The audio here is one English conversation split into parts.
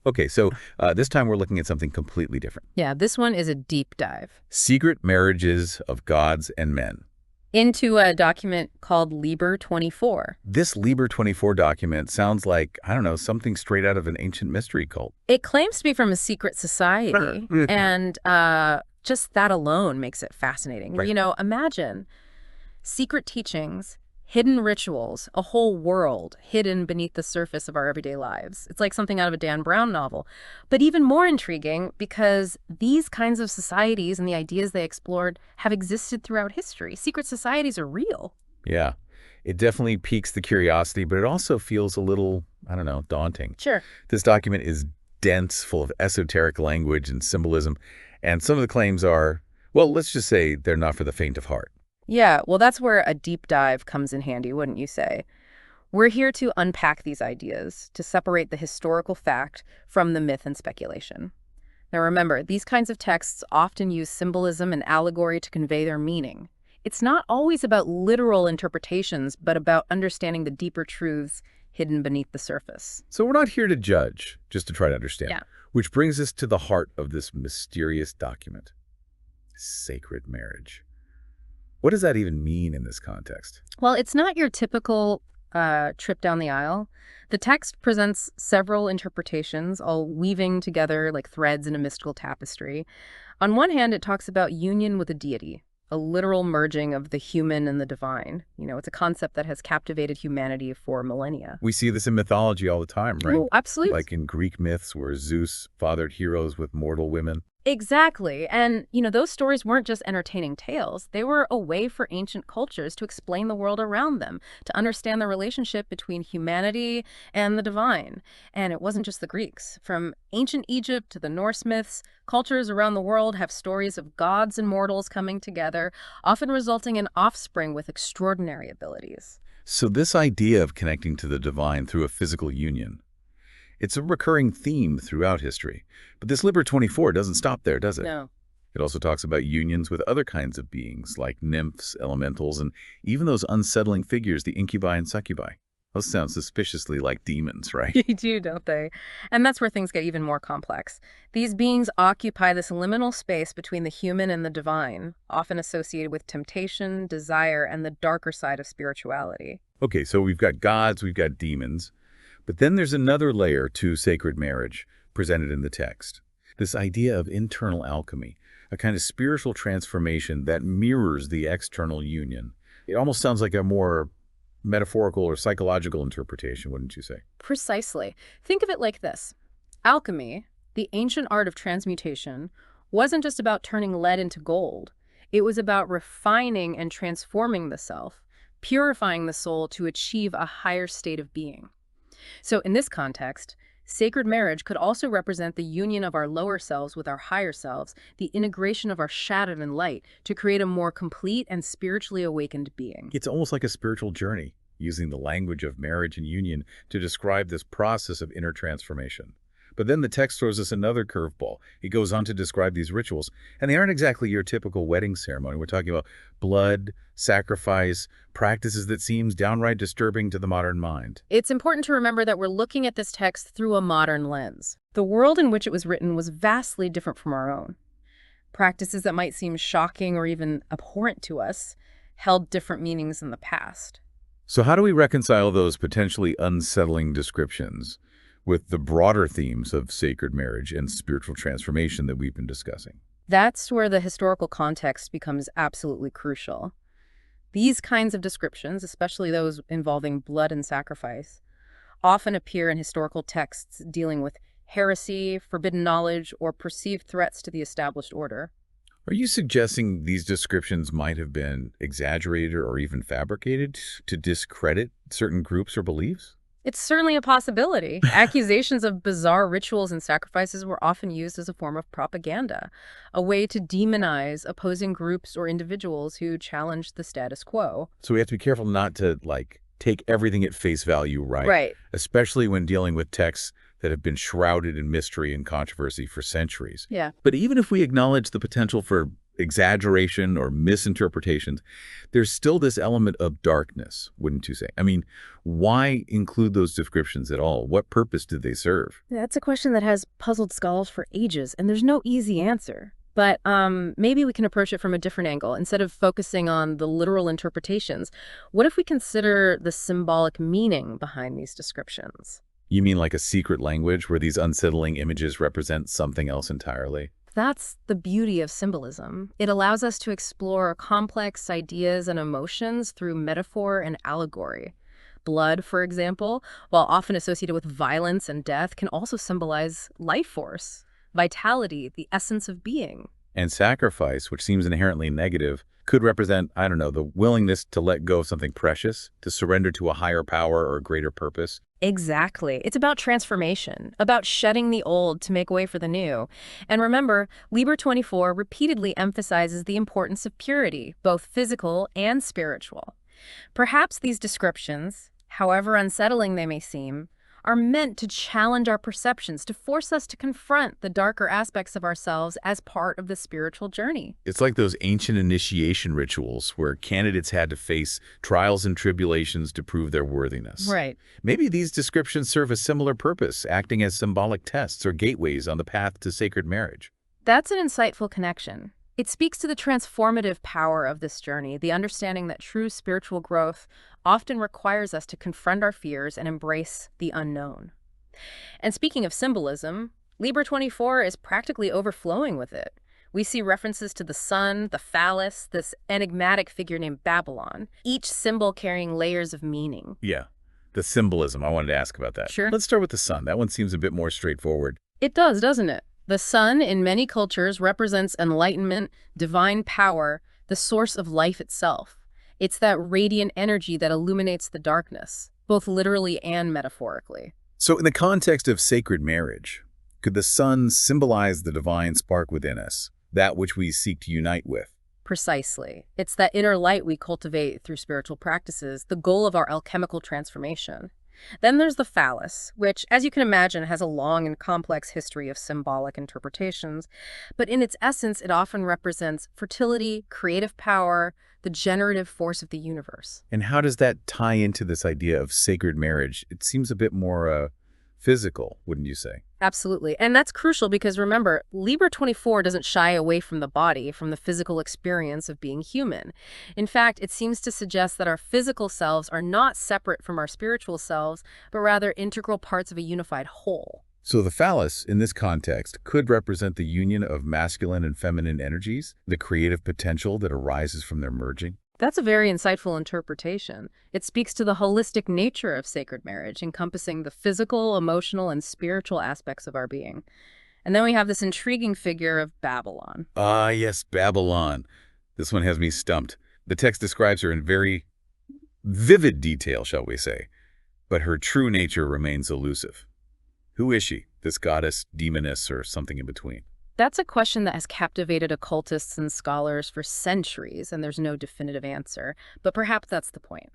Okay, so this time we're looking at something completely different. Yeah, this one is a deep dive Secret marriages of gods and men. into a document called Liber 24. This Liber 24 document sounds like, I don't know, something straight out of an ancient mystery cult. It claims to be from a secret society, and just that alone makes it fascinating. Right. You know, imagine secret teachings, hidden rituals, a whole world hidden beneath the surface of our everyday lives. It's like something out of a Dan Brown novel. But even more intriguing because these kinds of societies and the ideas they explored have existed throughout history. Secret societies are real. Yeah, it definitely piques the curiosity, but it also feels a little, I don't know, daunting. Sure. This document is dense, full of esoteric language and symbolism, and some of the claims are, well, let's just say they're not for the faint of heart. Yeah, well, that's where a deep dive comes in handy, wouldn't you say? We're here to unpack these ideas, to separate the historical fact from the myth and speculation. Now remember, these kinds of texts often use symbolism and allegory to convey their meaning. It's not always about literal interpretations, but about understanding the deeper truths hidden beneath the surface. So we're not here to judge, just to try to understand. Yeah. Which brings us to the heart of this mysterious document. Sacred marriage. What does that even mean in this context? Well, it's not your typical trip down the aisle. The text presents several interpretations, all weaving together like threads in a mystical tapestry. On one hand, it talks about union with a deity, a literal merging of the human and the divine. You know, it's a concept that has captivated humanity for millennia. We see this in mythology all the time, right? Oh, absolutely. Like in Greek myths where Zeus fathered heroes with mortal women. Exactly. And, you know, those stories weren't just entertaining tales. They were a way for ancient cultures to explain the world around them, to understand the relationship between humanity and the divine. And it wasn't just the Greeks. From ancient Egypt to the Norse myths, cultures around the world have stories of gods and mortals coming together, often resulting in offspring with extraordinary abilities. So this idea of connecting to the divine through a physical union, it's a recurring theme throughout history. But this Liber 24 doesn't stop there, does it? No. It also talks about unions with other kinds of beings, like nymphs, elementals, and even those unsettling figures, the incubi and succubi. Those sound suspiciously like demons, right? They do, don't they? And that's where things get even more complex. These beings occupy this liminal space between the human and the divine, often associated with temptation, desire, and the darker side of spirituality. Okay, so we've got gods, we've got demons. But then there's another layer to sacred marriage presented in the text. This idea of internal alchemy, a kind of spiritual transformation that mirrors the external union. It almost sounds like a more metaphorical or psychological interpretation, wouldn't you say? Precisely. Think of it like this. Alchemy, the ancient art of transmutation, wasn't just about turning lead into gold. It was about refining and transforming the self, purifying the soul to achieve a higher state of being. So in this context, sacred marriage could also represent the union of our lower selves with our higher selves, the integration of our shadow and light to create a more complete and spiritually awakened being. It's almost like a spiritual journey, using the language of marriage and union to describe this process of inner transformation. But then the text throws us another curveball. It goes on to describe these rituals, and they aren't exactly your typical wedding ceremony. We're talking about blood, sacrifice, practices that seems downright disturbing to the modern mind. It's important to remember that we're looking at this text through a modern lens. The world in which it was written was vastly different from our own. Practices that might seem shocking or even abhorrent to us held different meanings in the past. So how do we reconcile those potentially unsettling descriptions with the broader themes of sacred marriage and spiritual transformation that we've been discussing? That's where the historical context becomes absolutely crucial. These kinds of descriptions, especially those involving blood and sacrifice, often appear in historical texts dealing with heresy, forbidden knowledge, or perceived threats to the established order. Are you suggesting these descriptions might have been exaggerated or even fabricated to discredit certain groups or beliefs? It's certainly a possibility. Accusations of bizarre rituals and sacrifices were often used as a form of propaganda, a way to demonize opposing groups or individuals who challenged the status quo. So we have to be careful not to, take everything at face value, right? Right. Especially when dealing with texts that have been shrouded in mystery and controversy for centuries. Yeah. But even if we acknowledge the potential for exaggeration or misinterpretations, there's still this element of darkness, wouldn't you say? I mean, why include those descriptions at all? What purpose did they serve? That's a question that has puzzled scholars for ages, and there's no easy answer. But maybe we can approach it from a different angle. Instead of focusing on the literal interpretations, what if we consider the symbolic meaning behind these descriptions? You mean like a secret language where these unsettling images represent something else entirely? That's the beauty of symbolism. It allows us to explore complex ideas and emotions through metaphor and allegory. Blood, for example, while often associated with violence and death, can also symbolize life force, vitality, the essence of being. And sacrifice, which seems inherently negative, could represent, I don't know, the willingness to let go of something precious, to surrender to a higher power or a greater purpose. Exactly. It's about transformation, about shedding the old to make way for the new. And remember, Liber 24 repeatedly emphasizes the importance of purity, both physical and spiritual. Perhaps these descriptions, however unsettling they may seem, are meant to challenge our perceptions, to force us to confront the darker aspects of ourselves as part of the spiritual journey. It's like those ancient initiation rituals where candidates had to face trials and tribulations to prove their worthiness. Right. Maybe these descriptions serve a similar purpose, acting as symbolic tests or gateways on the path to sacred marriage. That's an insightful connection. It speaks to the transformative power of this journey, the understanding that true spiritual growth often requires us to confront our fears and embrace the unknown. And speaking of symbolism, Liber 24 is practically overflowing with it. We see references to the sun, the phallus, this enigmatic figure named Babylon, each symbol carrying layers of meaning. Yeah, the symbolism. I wanted to ask about that. Sure. Let's start with the sun. That one seems a bit more straightforward. It does, doesn't it? The sun, in many cultures, represents enlightenment, divine power, the source of life itself. It's that radiant energy that illuminates the darkness, both literally and metaphorically. So in the context of sacred marriage, could the sun symbolize the divine spark within us, that which we seek to unite with? Precisely. It's that inner light we cultivate through spiritual practices, the goal of our alchemical transformation. Then there's the phallus, which, as you can imagine, has a long and complex history of symbolic interpretations, but in its essence, it often represents fertility, creative power, the generative force of the universe. And how does that tie into this idea of sacred marriage? It seems a bit more physical, wouldn't you say? Absolutely. And that's crucial because remember, Liber 24 doesn't shy away from the body, from the physical experience of being human. In fact, it seems to suggest that our physical selves are not separate from our spiritual selves, but rather integral parts of a unified whole. So the phallus, in this context, could represent the union of masculine and feminine energies, the creative potential that arises from their merging. That's a very insightful interpretation. It speaks to the holistic nature of sacred marriage, encompassing the physical, emotional, and spiritual aspects of our being. And then we have this intriguing figure of Babylon. Ah, yes, Babylon. This one has me stumped. The text describes her in very vivid detail, shall we say, but her true nature remains elusive. Who is she? This goddess, demoness, or something in between? That's a question that has captivated occultists and scholars for centuries, and there's no definitive answer. But perhaps that's the point.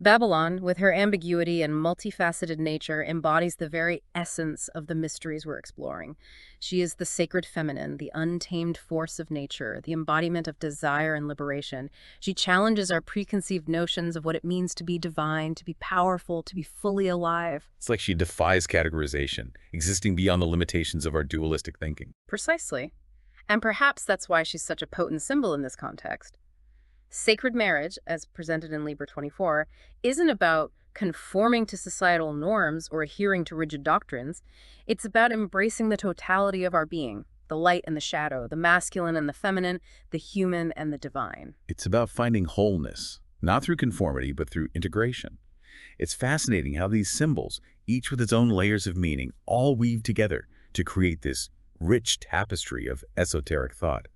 Babylon, with her ambiguity and multifaceted nature, embodies the very essence of the mysteries we're exploring. She is the sacred feminine, the untamed force of nature, the embodiment of desire and liberation. She challenges our preconceived notions of what it means to be divine, to be powerful, to be fully alive. It's like she defies categorization, existing beyond the limitations of our dualistic thinking. Precisely. And perhaps that's why she's such a potent symbol in this context. Sacred marriage, as presented in Liber 24, isn't about conforming to societal norms or adhering to rigid doctrines. It's about embracing the totality of our being, the light and the shadow, the masculine and the feminine, the human and the divine. It's about finding wholeness, not through conformity, but through integration. It's fascinating how these symbols, each with its own layers of meaning, all weave together to create this rich tapestry of esoteric thought.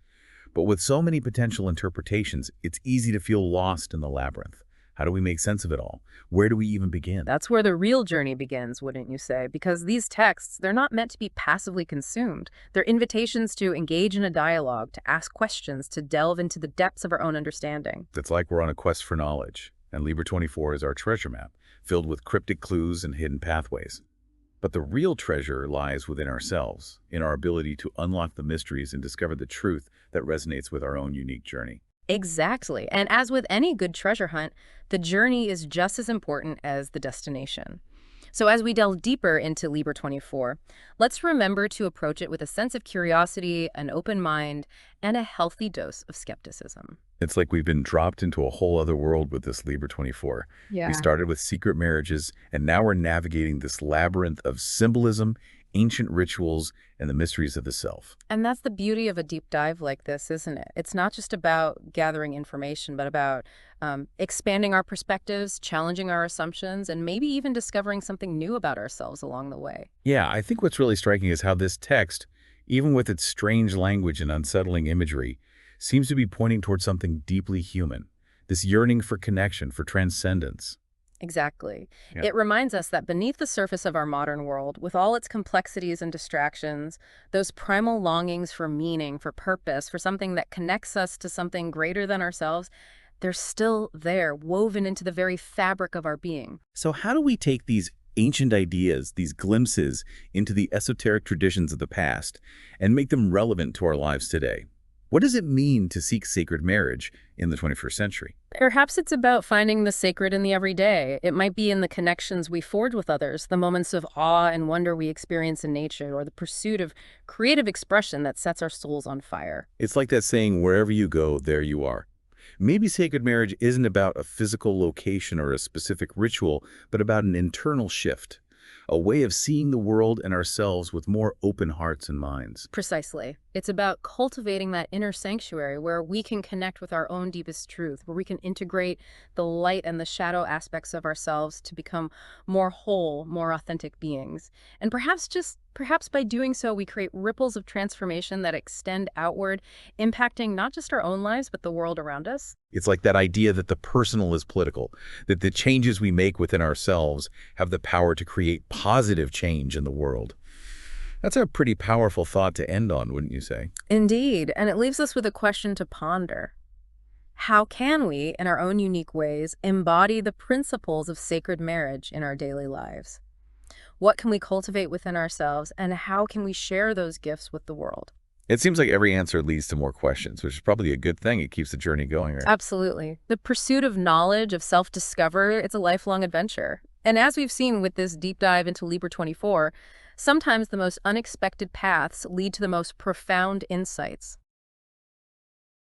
But with so many potential interpretations, it's easy to feel lost in the labyrinth. How do we make sense of it all? Where do we even begin? That's where the real journey begins, wouldn't you say? Because these texts, they're not meant to be passively consumed. They're invitations to engage in a dialogue, to ask questions, to delve into the depths of our own understanding. It's like we're on a quest for knowledge, and Liber 24 is our treasure map, filled with cryptic clues and hidden pathways. But the real treasure lies within ourselves, in our ability to unlock the mysteries and discover the truth that resonates with our own unique journey. Exactly. And as with any good treasure hunt, the journey is just as important as the destination. So as we delve deeper into Liber 24, let's remember to approach it with a sense of curiosity, an open mind, and a healthy dose of skepticism. It's like we've been dropped into a whole other world with this Liber 24. We Yeah. started with secret marriages, and now we're navigating this labyrinth of symbolism, ancient rituals, and the mysteries of the self. And that's the beauty of a deep dive like this, isn't it? It's not just about gathering information, but about expanding our perspectives, challenging our assumptions, and maybe even discovering something new about ourselves along the way. Yeah, I think what's really striking is how this text, even with its strange language and unsettling imagery, seems to be pointing towards something deeply human, this yearning for connection, for transcendence. Exactly. Yeah. It reminds us that beneath the surface of our modern world, with all its complexities and distractions, those primal longings for meaning, for purpose, for something that connects us to something greater than ourselves, they're still there, woven into the very fabric of our being. So how do we take these ancient ideas, these glimpses into the esoteric traditions of the past, and make them relevant to our lives today? What does it mean to seek sacred marriage in the 21st century? Perhaps it's about finding the sacred in the everyday. It might be in the connections we forge with others, the moments of awe and wonder we experience in nature, or the pursuit of creative expression that sets our souls on fire. It's like that saying, wherever you go, there you are. Maybe sacred marriage isn't about a physical location or a specific ritual, but about an internal shift, a way of seeing the world and ourselves with more open hearts and minds. Precisely. It's about cultivating that inner sanctuary where we can connect with our own deepest truth, where we can integrate the light and the shadow aspects of ourselves to become more whole, more authentic beings. And perhaps by doing so, we create ripples of transformation that extend outward, impacting not just our own lives, but the world around us. It's like that idea that the personal is political, that the changes we make within ourselves have the power to create positive change in the world. That's a pretty powerful thought to end on, wouldn't you say? Indeed, and it leaves us with a question to ponder. How can we, in our own unique ways, embody the principles of sacred marriage in our daily lives? What can we cultivate within ourselves, and how can we share those gifts with the world? It seems like every answer leads to more questions, which is probably a good thing. It keeps the journey going, right? Absolutely. The pursuit of knowledge, of self-discovery, it's a lifelong adventure. And as we've seen with this deep dive into Liber 24, sometimes the most unexpected paths lead to the most profound insights.